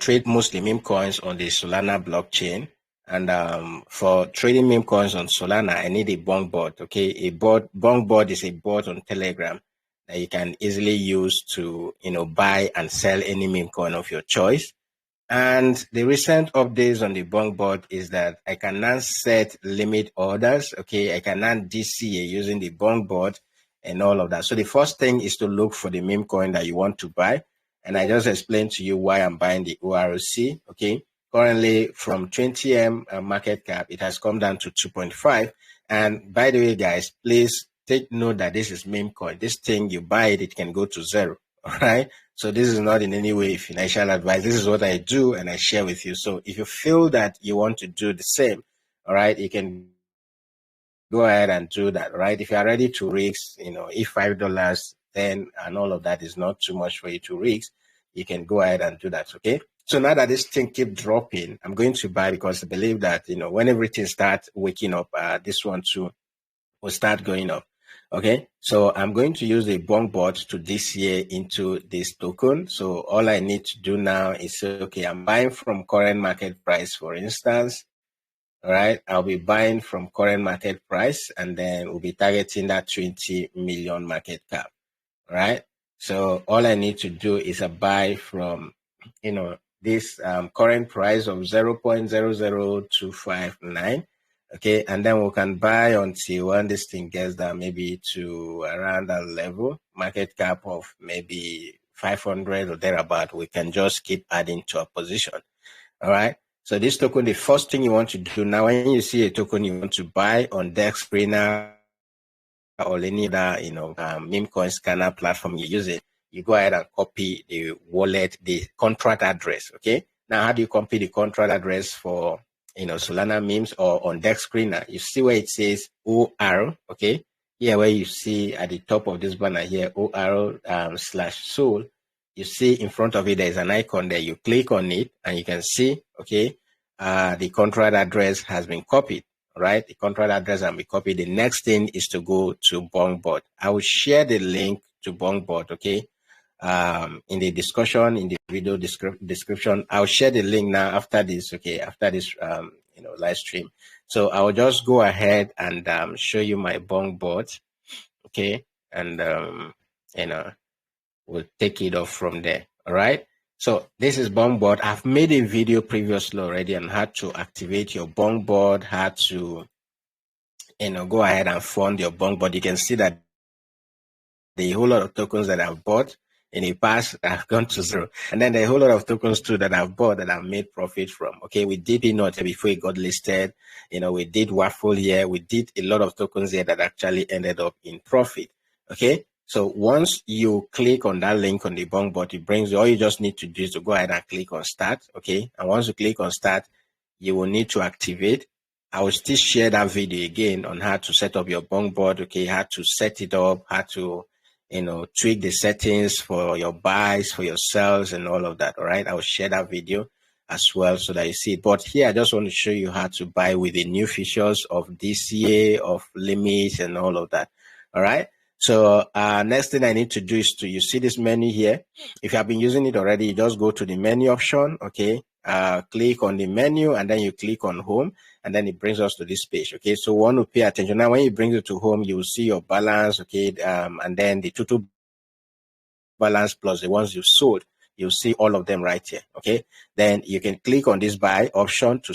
trade mostly meme coins on the Solana blockchain. And for trading meme coins on Solana, I need a BONKBOT. Okay, BONKBOT is a bot on Telegram that you can easily use to buy and sell any meme coin of your choice. And the recent updates on the BONKBOT is that I can now set limit orders. Okay, I can now DCA using the BONKBOT and all of that. So the first thing is to look for the meme coin that you want to buy. And I just explained to you why I'm buying the ORC. Okay, currently from 20M market cap, it has come down to 2.5. And by the way, guys, please take note that this is meme coin. This thing, you buy it, it can go to zero. All right. So this is not in any way financial advice. This is what I do and I share with you. So if you feel that you want to do the same, all right, you can go ahead and do that, right? If you are ready to risk, if $5, then and all of that is not too much for you to risk, you can go ahead and do that, okay? So now that this thing keep dropping, I'm going to buy because I believe that, when everything starts waking up, this one too will start going up. Okay, so I'm going to use the BONKBOT to DCA into this token. So all I need to do now is say, okay, I'm buying from current market price, for instance. All right, I'll be buying from current market price, and then we'll be targeting that 20 million market cap. All right, so all I need to do is a buy from, this current price of 0.00259. Okay, and then we can buy until when this thing gets down, maybe to around that level, market cap of maybe 500 or thereabout. We can just keep adding to our position. All right. So this token, the first thing you want to do now, when you see a token you want to buy on DEX Screener or any other, meme coin scanner platform you use it, you go ahead and copy the wallet, the contract address. Okay. Now, how do you copy the contract address for Solana memes or on DEX Screener? You see where it says OR, okay? Here where you see at the top of this banner here, OR/Sol, you see in front of it, there's an icon there. You click on it and you can see, okay, the contract address has been copied, right? The contract address has been copied. The next thing is to go to BONKBOT. I will share the link to BONKBOT, okay? In the discussion, in the video description, I'll share the link now after this, okay, after this, live stream. So I'll just go ahead and show you my BONKBOT, okay, and we'll take it off from there. All right. So this is BONKBOT. I've made a video previously already on how to activate your BONKBOT, how to, go ahead and fund your BONKBOT. You can see that the whole lot of tokens that I've bought in the past have gone to zero. And then there are a whole lot of tokens too that I've bought that I've made profit from. Okay, we did Peanut before it got listed. We did Waffle here. We did a lot of tokens here that actually ended up in profit. Okay, so once you click on that link on the BONKBOT, it brings you, all you just need to do is to go ahead and click on start. Okay, and once you click on start, you will need to activate. I will still share that video again on how to set up your BONKBOT. Okay, how to set it up, how to tweak the settings for your buys, for your sells, and all of that. All right, I will share that video as well so that you see it. But here, I just want to show you how to buy with the new features of DCA, of limits, and all of that. All right. So next thing I need to do is you see this menu here. If you have been using it already, you just go to the menu option. Okay. Click on the menu and then you click on home, and then it brings us to this page. Okay, so we want to pay attention. Now, when it brings you to home, you will see your balance. Okay, and then the total balance plus the ones you sold. You'll see all of them right here. Okay, then you can click on this buy option to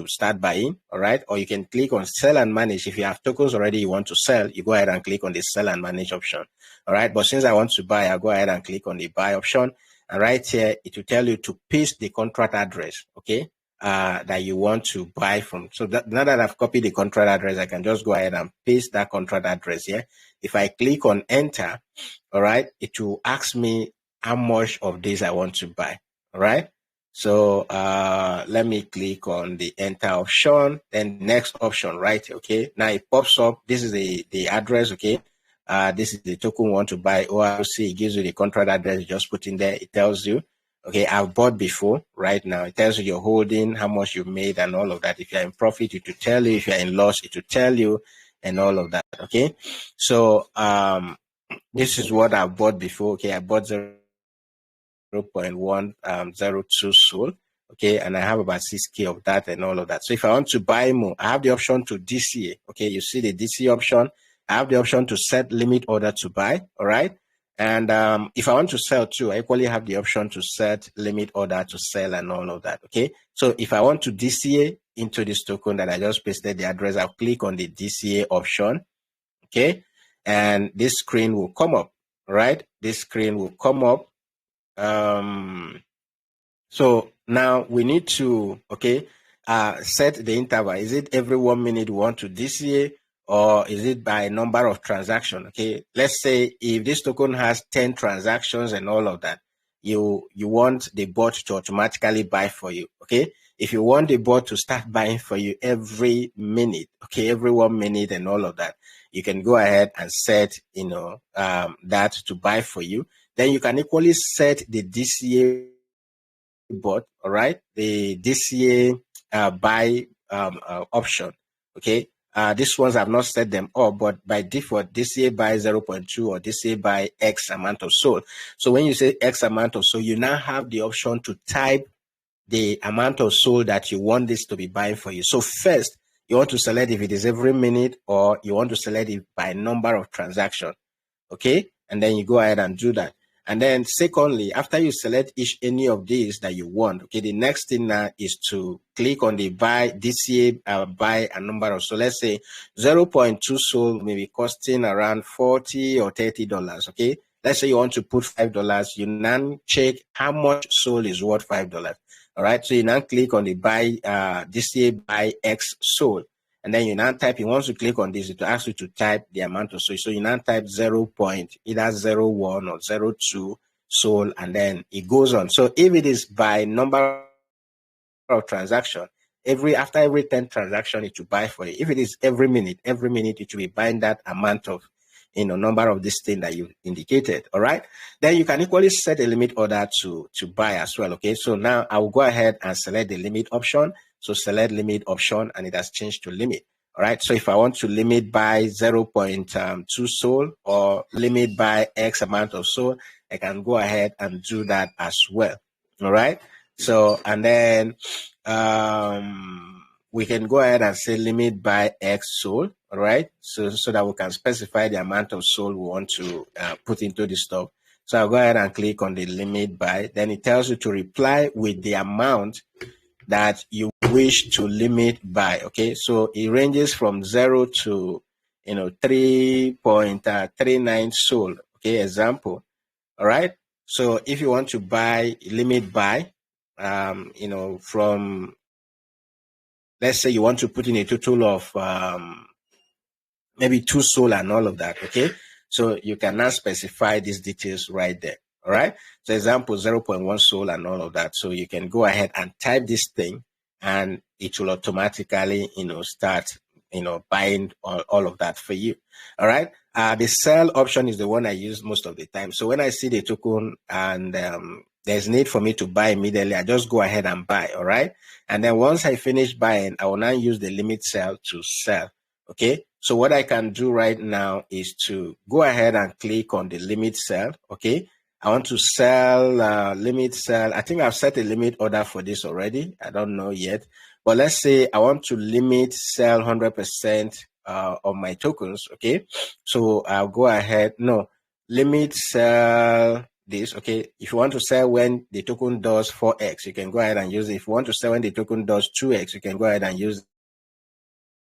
start buying. All right, or you can click on sell and manage. If you have tokens already you want to sell, you go ahead and click on the sell and manage option. All right, but since I want to buy, I'll go ahead and click on the buy option. And right here, it will tell you to paste the contract address, okay, that you want to buy from. So now that I've copied the contract address, I can just go ahead and paste that contract address here. If I click on enter, all right, it will ask me how much of this I want to buy, all right? So let me click on the enter option, then next option, right, okay? Now it pops up. This is the address, okay? This is the token we want to buy. ORC, it gives you the contract address. You just put in there. It tells you, okay, I've bought before. Right now, it tells you your holding, how much you made, and all of that. If you're in profit, it will tell you. If you're in loss, it will tell you, and all of that. Okay, so this is what I've bought before. Okay, I bought 0.102 SOL. Okay, and I have about 6K of that and all of that. So if I want to buy more, I have the option to DCA. Okay, you see the DCA option. I have the option to set limit order to buy. All right. And if I want to sell too, I equally have the option to set limit order to sell and all of that. Okay. So if I want to DCA into this token that I just pasted the address, I'll click on the DCA option. Okay. And this screen will come up. All right. This screen will come up. So now we need to, set the interval. Is it every 1 minute we want to DCA, or is it by number of transactions? Okay, let's say if this token has 10 transactions and all of that, you want the bot to automatically buy for you. Okay, if you want the bot to start buying for you every minute, okay, every 1 minute and all of that, you can go ahead and set, that to buy for you. Then you can equally set the DCA bot, all right, the DCA buy option. Okay, these ones I've not set them up, but by default DCA buy 0.2 or DCA buy X amount of SOL. So when you say X amount of SOL, you now have the option to type the amount of SOL that you want this to be buying for you. So first, you want to select if it is every minute, or you want to select it by number of transactions. Okay, and then you go ahead and do that. And then secondly, after you select any of these that you want, okay, the next thing now is to click on the buy DCA buy a number of. So let's say 0.2 SOL may be costing around $40 or $30. Okay, let's say you want to put $5. You now check how much SOL is worth $5. All right, so you now click on the buy DCA buy X SOL. And then you now type, you want to click on this, it will ask you to type the amount of SOL. So you now type 0. Either 0.1 or 0.2 SOL, and then it goes on. So if it is by number of transaction, after every 10 transaction, it will buy for you. If it is every minute it will be buying that amount of, number of this thing that you indicated. All right. Then you can equally set a limit order to buy as well. Okay. So now I will go ahead and select the limit option. So select limit option, and it has changed to limit. All right. So if I want to limit by 0.2 SOL or limit by X amount of SOL, I can go ahead and do that as well. All right. So, and then we can go ahead and say limit by X SOL. All right. So that we can specify the amount of SOL we want to put into the stuff. So I'll go ahead and click on the limit by. Then it tells you to reply with the amount that you wish to limit by. Okay, so it ranges from 0 to 3.39 SOL. Okay, example. All right. So if you want to buy limit by, from, let's say you want to put in a total of maybe 2 SOL and all of that. Okay, so you can now specify these details right there. All right. So example 0.1 SOL and all of that. So you can go ahead and type this thing, and it will automatically, start, buying all of that for you. All right. The sell option is the one I use most of the time. So when I see the token and there's need for me to buy immediately, I just go ahead and buy. All right. And then once I finish buying, I will now use the limit sell to sell. Okay. So what I can do right now is to go ahead and click on the limit sell. Okay. I want to sell, limit sell. I think I've set a limit order for this already. I don't know yet. But let's say I want to limit sell 100% of my tokens. Okay. So I'll go ahead. No, limit sell this. Okay. If you want to sell when the token does 4x, you can go ahead and use it. If you want to sell when the token does 2x, you can go ahead and use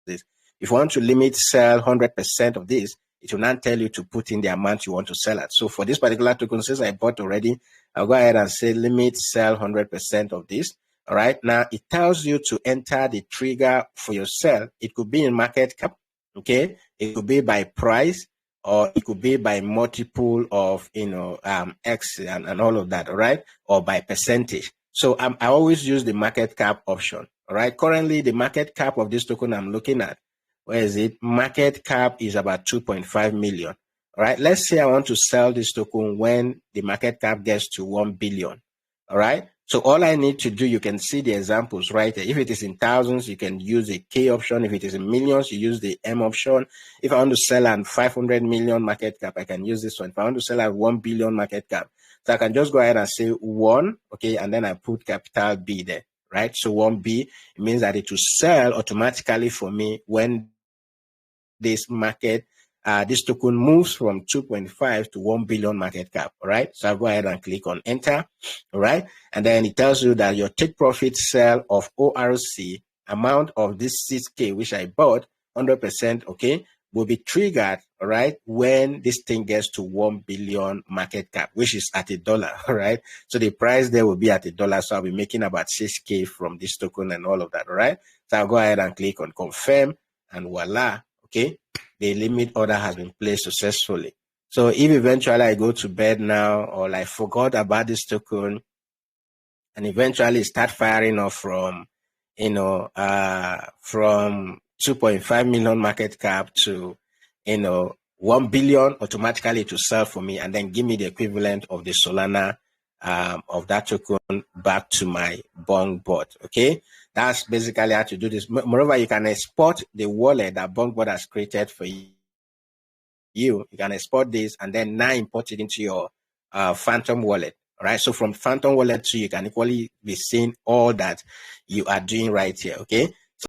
this. If you want to limit sell 100% of this, it will not tell you to put in the amount you want to sell at. So for this particular token, since I bought already, I'll go ahead and say limit sell 100% of this. All right. Now it tells you to enter the trigger for your sell. It could be in market cap. Okay. It could be by price, or it could be by multiple of, X and all of that. All right. Or by percentage. So I always use the market cap option. All right. Currently, the market cap of this token I'm looking at, where is it? Market cap is about 2.5 million. All right. Let's say I want to sell this token when the market cap gets to 1 billion. All right. So all I need to do, you can see the examples right there. If it is in thousands, you can use the K option. If it is in millions, you use the M option. If I want to sell at 500 million market cap, I can use this one. If I want to sell at 1 billion market cap, So I can just go ahead and say 1, okay, and then I put capital B there, right? So 1B, it means that it will sell automatically for me when this market, this token moves from 2.5 to 1 billion market cap. All right. So I'll go ahead and click on enter. All right. And then it tells you that your take profit sell of ORC amount of this 6K, which I bought 100%, okay, will be triggered, all right, when this thing gets to 1 billion market cap, which is at $1, all right. So the price there will be at $1. So I'll be making about 6K from this token and all of that, all right. So I'll go ahead and click on confirm, and voila, okay, the limit order has been placed successfully. So if eventually I go to bed now, or I forgot about this token, and eventually start firing off from, from 2.5 million market cap to, 1 billion, automatically to sell for me, and then give me the equivalent of the Solana of that token back to my BONKBOT. Okay, that's basically how to do this. Moreover, you can export the wallet that BONKBOT has created for you. You can export this and then now import it into your Phantom wallet. All right. So from Phantom wallet 2, you can equally be seeing all that you are doing right here. Okay.